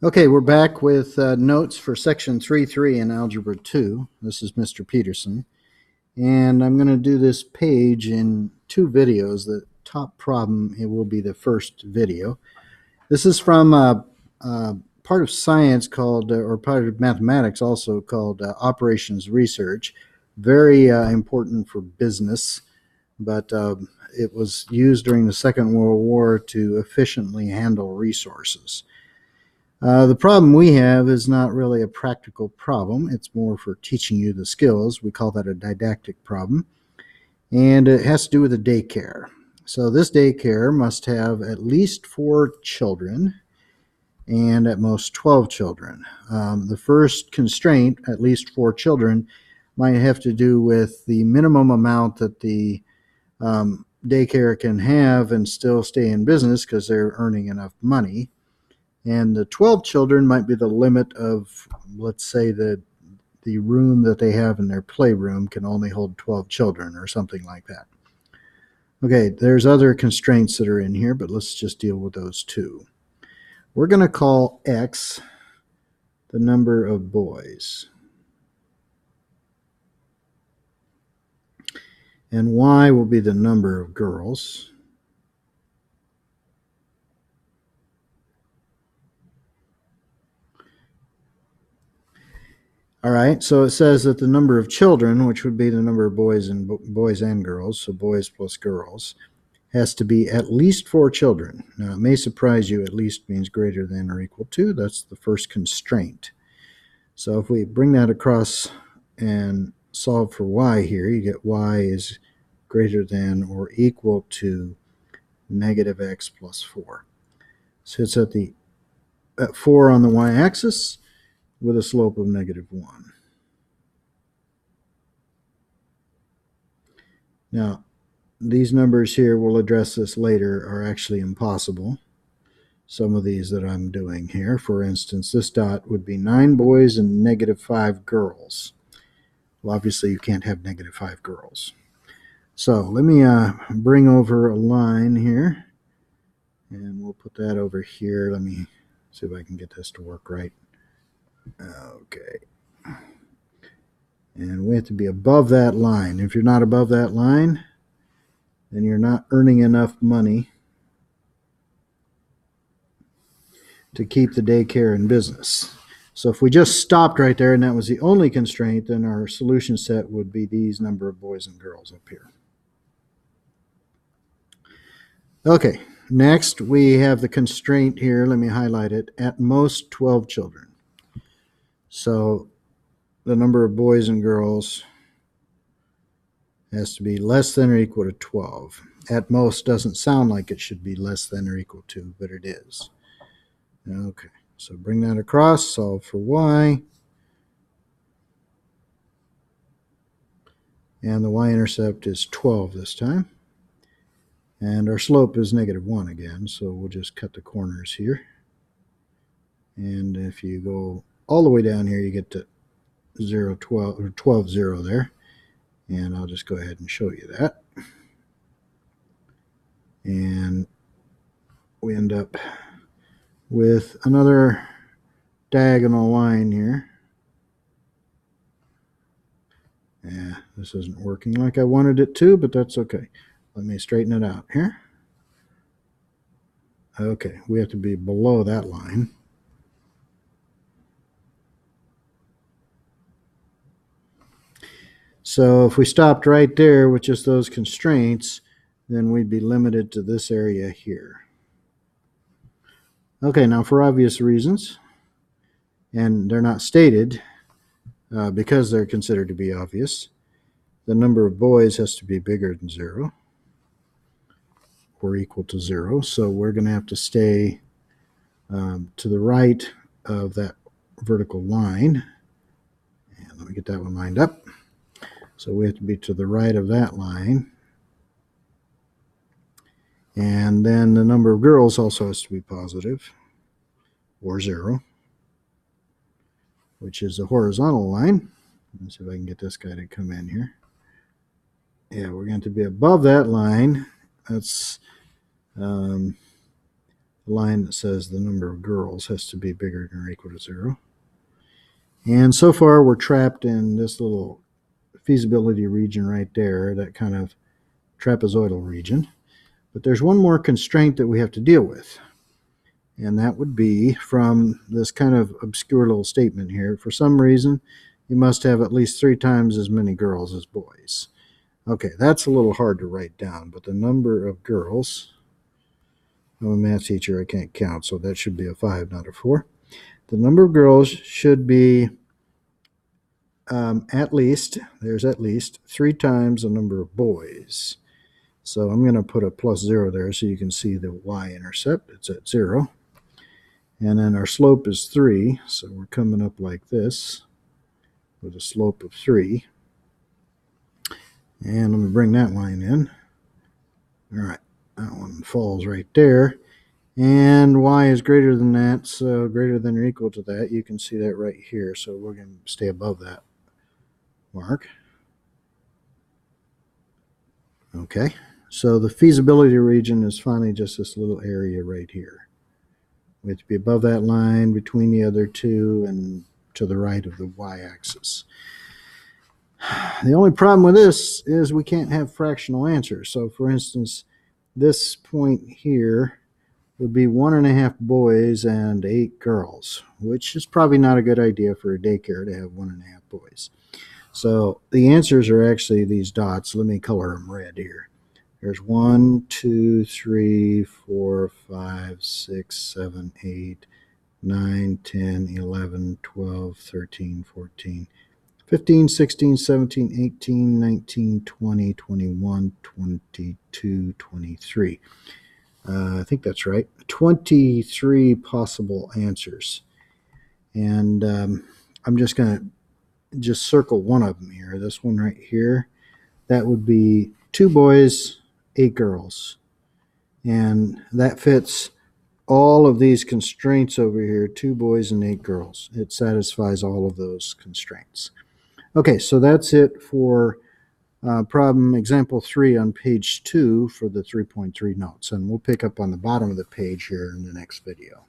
Okay, we're back with notes for section 3.3 in Algebra 2. This is Mr. Peterson. And I'm going to do this page in two videos. The top problem, it will be the first video. This is from a part of science called, or part of mathematics also called operations research. Very important for business, but it was used during the Second World War to efficiently handle resources. The problem we have is not really a practical problem. It's more for teaching you the skills. We call that a didactic problem. And it has to do with a daycare. So this daycare must have at least 4 children and at most 12 children. The first constraint, at least 4 children, might have to do with the minimum amount that the daycare can have and still stay in business because they're earning enough money. And the 12 children might be the limit of, let's say, the room that they have in their playroom can only hold 12 children or something like that. Okay, there's other constraints that are in here, but let's just deal with those two. We're going to call X the number of boys. And Y will be the number of girls. All right, so it says that the number of children, which would be the number of boys and girls, so boys plus girls, has to be at least 4 children. Now, it may surprise you, at least means greater than or equal to. That's the first constraint. So if we bring that across and solve for y here, you get y is greater than or equal to negative x plus 4. So it's at 4 on the y-axis with a slope of negative 1. Now, these numbers here, we'll address this later, are actually impossible. Some of these that I'm doing here, for instance, this dot would be 9 boys and negative 5 girls. Well, obviously you can't have negative 5 girls. So let me bring over a line here, and we'll put that over here. Let me see if I can get this to work right. Okay. And we have to be above that line. If you're not above that line, then you're not earning enough money to keep the daycare in business. So if we just stopped right there and that was the only constraint, then our solution set would be these number of boys and girls up here. Okay, next we have the constraint here. Let me highlight it. At most 12 children. So the number of boys and girls has to be less than or equal to 12. At most doesn't sound like it should be less than or equal to, but it is. Okay, so bring that across, solve for y. And the y-intercept is 12 this time. And our slope is negative 1 again, so we'll just cut the corners here. And if you go all the way down here, you get to 0, 12, or 12, 0 there. And I'll just go ahead and show you that. And we end up with another diagonal line here. Yeah, this isn't working like I wanted it to, but that's okay. Let me straighten it out here. Okay, we have to be below that line. So if we stopped right there with just those constraints, then we'd be limited to this area here. Okay, now for obvious reasons, and they're not stated because they're considered to be obvious, the number of boys has to be bigger than 0 or equal to 0. So we're going to have to stay to the right of that vertical line. And let me get that one lined up. So we have to be to the right of that line. And then the number of girls also has to be positive, or 0, which is a horizontal line. Let's see if I can get this guy to come in here. Yeah, we're going to be above that line. That's the line that says the number of girls has to be bigger than or equal to 0. And so far, we're trapped in this little feasibility region right there, that kind of trapezoidal region. But there's one more constraint that we have to deal with, and that would be from this kind of obscure little statement here. For some reason, you must have at least 3 times as many girls as boys. Okay, that's a little hard to write down, but the number of girls, I'm a math teacher, I can't count, so that should be a 5, not a 4. The number of girls should be at least 3 times the number of boys. So I'm going to put a +0 there so you can see the y-intercept. It's at 0. And then our slope is 3, so we're coming up like this with a slope of 3. And let me bring that line in. All right, that one falls right there. And y is greater than that, so greater than or equal to that. You can see that right here, so we're going to stay above that mark. Okay, so the feasibility region is finally just this little area right here. We have to be above that line between the other two and to the right of the y-axis. The only problem with this is we can't have fractional answers. So for instance, this point here would be 1.5 boys and 8 girls, which is probably not a good idea for a daycare to have 1.5 boys. So the answers are actually these dots. Let me color them red here. There's 1, 2, 3, 4, 5, 6, 7, 8, 9, 10, 11, 12, 13, 14, 15, 16, 17, 18, 19, 20, 21, 22, 23. I think that's right. 23 possible answers. And I'm just going to circle one of them here. This one right here. That would be 2 boys, 8 girls. And that fits all of these constraints over here, 2 boys and 8 girls. It satisfies all of those constraints. Okay, so that's it for problem example 3 on page 2 for the 3.3 notes. And we'll pick up on the bottom of the page here in the next video.